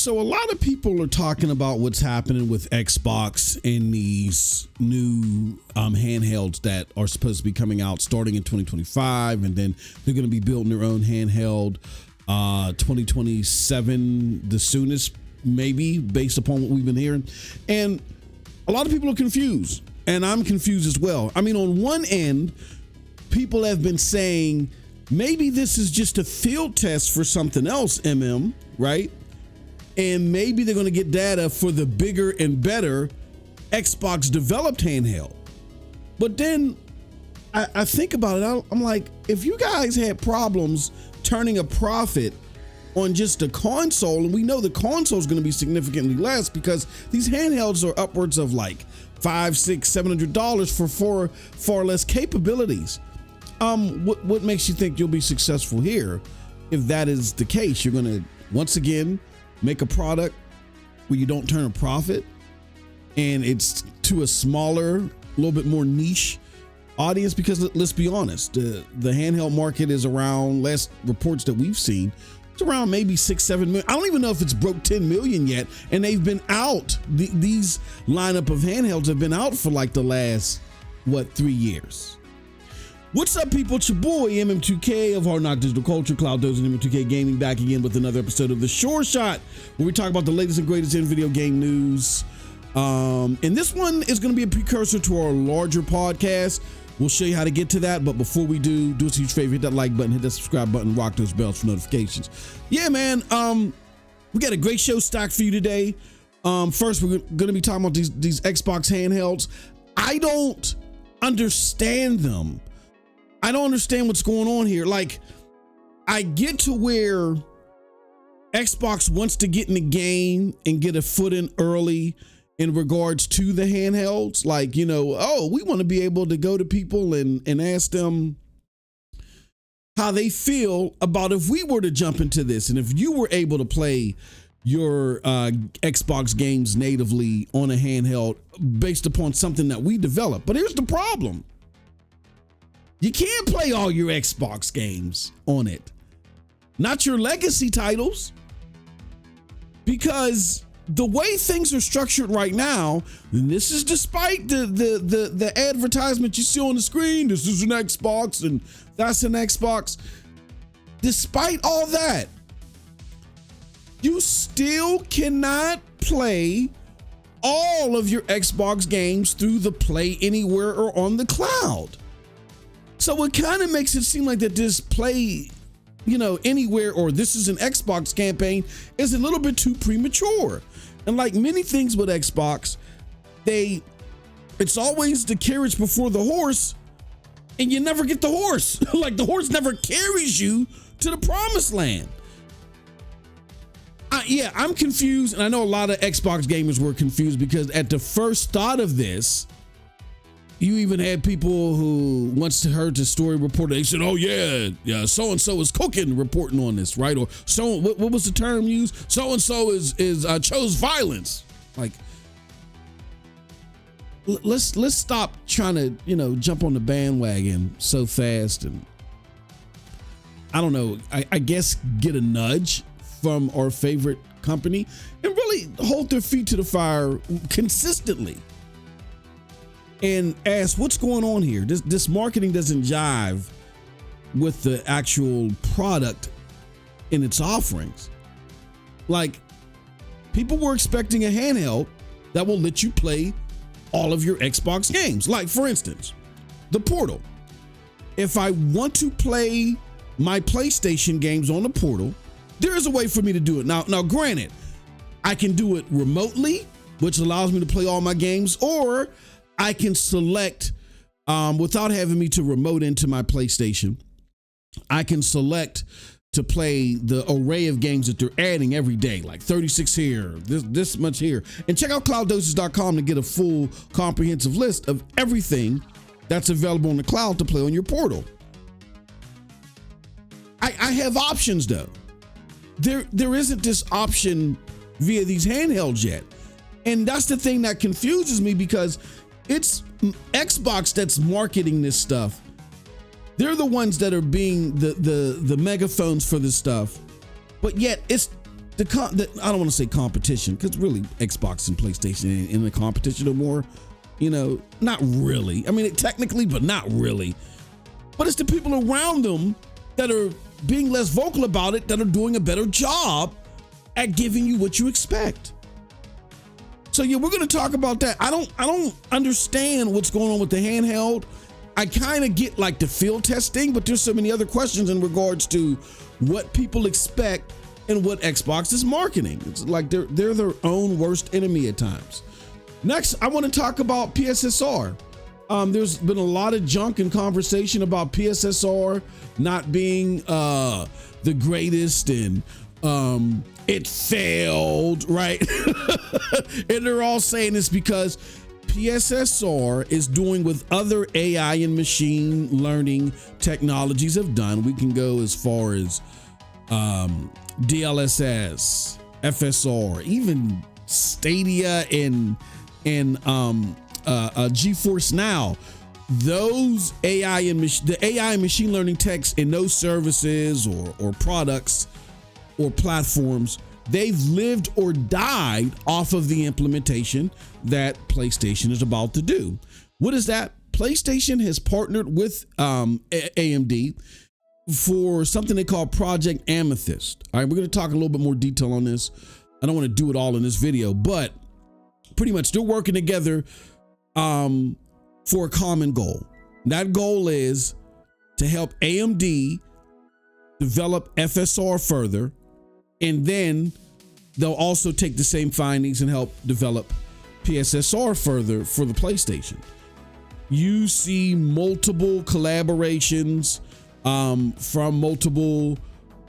So a lot of people are talking about what's happening with Xbox and these new handhelds that are supposed to be coming out starting in 2025, and then they're going to be building their own handheld 2027, the soonest, maybe, based upon what we've been hearing. And a lot of people are confused, and I'm confused as well. I mean, on one end, people have been saying maybe this is just a field test for something else, right? And maybe they're going to get data for the bigger and better Xbox developed handheld. But then I think about it. I'm like, if you guys had problems turning a profit on just a console, and we know the console is going to be significantly less because these handhelds are upwards of like $500, $600, $700 for far less capabilities. What makes you think you'll be successful here? If that is the case, you're going to once again make a product where you don't turn a profit, and it's to a smaller, a little bit more niche audience. Because let's be honest, the handheld market is around, last reports that we've seen, it's around maybe 6-7 million. I don't even know if it's broke 10 million yet, and they've been out. These lineup of handhelds have been out for like the last 3 years. What's up, people? It's your boy MM2K of Hard Knock Digital Culture, Cloud Dose, and MM2K Gaming, back again with another episode of The Sure Shot, where we talk about the latest and greatest in video game news. And this one is going to be a precursor to our larger podcast. We'll show you how to get to that, but before we do us a huge favor, hit that like button, hit that subscribe button, rock those bells for notifications. Yeah, man, we got a great show stocked for you today. First, we're going to be talking about these Xbox handhelds. I don't understand them. I don't understand what's going on here. Like, I get to where Xbox wants to get in the game and get a foot in early in regards to the handhelds. Like, you know, we want to be able to go to people and ask them how they feel about if we were to jump into this, and if you were able to play your Xbox games natively on a handheld based upon something that we developed. But here's the problem. You can't play all your Xbox games on it. Not your legacy titles. Because the way things are structured right now, and this is despite the advertisement you see on the screen, this is an Xbox and that's an Xbox. Despite all that, you still cannot play all of your Xbox games through the Play Anywhere or on the cloud. So it kind of makes it seem like that this Play, anywhere, or this is an Xbox campaign is a little bit too premature. And like many things with Xbox, it's always the carriage before the horse, and you never get the horse. Like the horse never carries you to the promised land. I'm confused, and I know a lot of Xbox gamers were confused because at the first thought of this, you even had people who once heard the story reported, they said, "Oh yeah, so-and-so is cooking," reporting on this, right? Or what was the term used? So-and-so is chose violence. Like, let's stop trying to, jump on the bandwagon so fast, and I don't know, I guess get a nudge from our favorite company and really hold their feet to the fire consistently. And ask what's going on here. This marketing doesn't jive with the actual product in its offerings. Like, people were expecting a handheld that will let you play all of your Xbox games. Like, for instance, the Portal. If I want to play my PlayStation games on the Portal, there is a way for me to do it. Now, granted, I can do it remotely, which allows me to play all my games, or I can select, without having me to remote into my PlayStation, I can select to play the array of games that they're adding every day, like 36 here, this much here. And check out clouddoses.com to get a full comprehensive list of everything that's available on the cloud to play on your Portal. I have options though. There isn't this option via these handhelds yet. And that's the thing that confuses me, because it's Xbox that's marketing this stuff. They're the ones that are being the megaphones for this stuff. But yet it's I don't want to say competition, because really Xbox and PlayStation in the competition are more, not really. I mean, technically, but not really. But it's the people around them that are being less vocal about it that are doing a better job at giving you what you expect. So yeah, we're going to talk about that. I don't understand what's going on with the handheld. I kind of get like the field testing, but there's so many other questions in regards to what people expect and what Xbox is marketing. It's like they're their own worst enemy at times. Next, I want to talk about PSSR. There's been a lot of junk and conversation about PSSR not being the greatest, and it failed, right? And they're all saying it's because PSSR is doing what other AI and machine learning technologies have done. We can go as far as DLSS, FSR, even Stadia and GeForce Now. Those the AI and machine learning techs in those services or products or platforms, they've lived or died off of the implementation that PlayStation is about to do. What is that? PlayStation has partnered with AMD for something they call Project Amethyst. All right, we're going to talk a little bit more detail on this. I don't want to do it all in this video, but pretty much they're working together for a common goal. That goal is to help AMD develop FSR further, and then they'll also take the same findings and help develop PSSR further for the PlayStation. You see multiple collaborations from multiple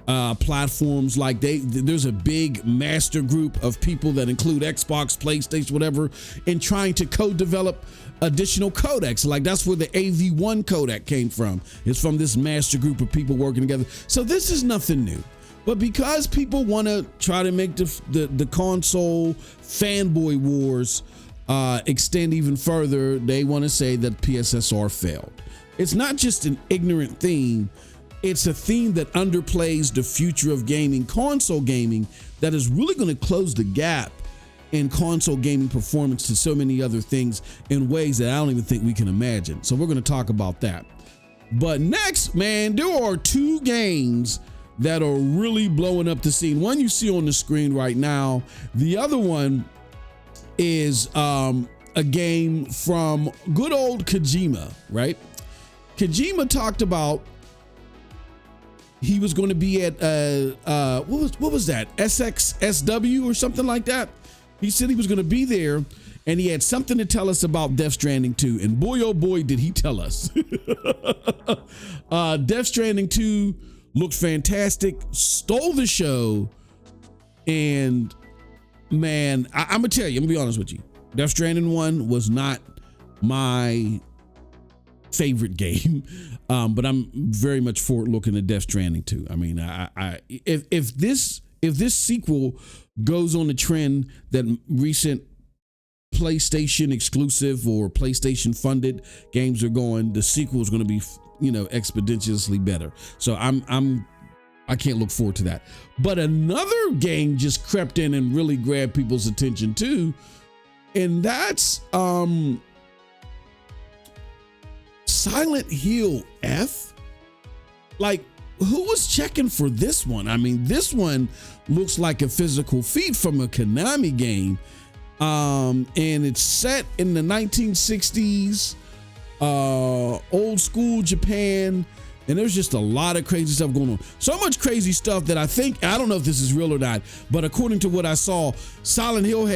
platforms. Like there's a big master group of people that include Xbox, PlayStation, whatever, in trying to co-develop additional codecs. Like that's where the AV1 codec came from. It's from this master group of people working together. So this is nothing new. But because people want to try to make the console fanboy wars extend even further, they want to say that PSSR failed. It's not just an ignorant theme. It's a theme that underplays the future of gaming, console gaming, that is really going to close the gap in console gaming performance to so many other things in ways that I don't even think we can imagine. So we're going to talk about that. But next, man, there are two games that are really blowing up the scene. One you see on the screen right now. The other one is a game from good old Kojima, right? Kojima talked about he was going to be at what was that, SXSW or something like that. He said he was going to be there, and he had something to tell us about Death Stranding 2. And boy, oh boy, did he tell us. Death Stranding 2 looked fantastic, stole the show, and man, I'm gonna tell you, I'm gonna be honest with you. Death Stranding 1 was not my favorite game, but I'm very much forward looking at Death Stranding 2. I mean, if this sequel goes on the trend that recent PlayStation exclusive or PlayStation funded games are going, the sequel is going to be, expeditiously better. So I can't look forward to that. But another game just crept in and really grabbed people's attention too, and that's Silent Hill F. Like, who was checking for this one? I mean, this one looks like a physical feat from a Konami game, and it's set in the 1960s, old school Japan. And there's just a lot of crazy stuff going on. So much crazy stuff that I don't know if this is real or not, but according to what I saw, Konami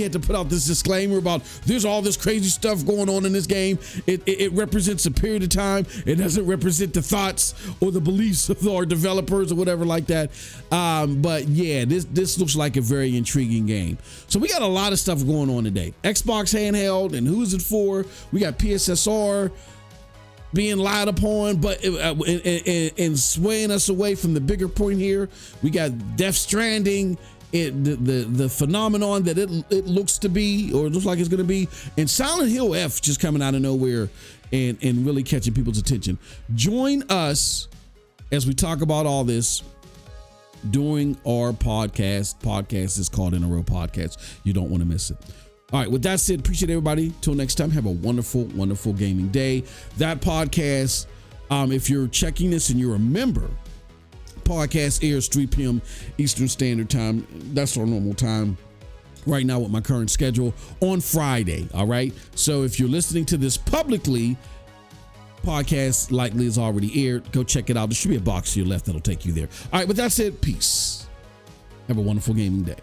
had to put out this disclaimer about there's all this crazy stuff going on in this game. It represents a period of time. It doesn't represent the thoughts or the beliefs of our developers or whatever like that. But yeah, this looks like a very intriguing game. So we got a lot of stuff going on today. Xbox handheld, and who is it for? We got PSSR being lied upon, but and swaying us away from the bigger point here. We got Death Stranding, the phenomenon that it looks to be, or it looks like it's going to be, and Silent Hill F just coming out of nowhere and really catching people's attention. Join us as we talk about all this during our podcast. Podcast is called In a Row Podcast. You don't want to miss it. All right, with that said, appreciate everybody. Till next time, have a wonderful, wonderful gaming day. That podcast, if you're checking this and you're a member, podcast airs 3 p.m. Eastern Standard Time. That's our normal time right now with my current schedule on Friday. All right. So if you're listening to this publicly, podcast likely is already aired. Go check it out. There should be a box to your left that'll take you there. All right. With that said, peace. Have a wonderful gaming day.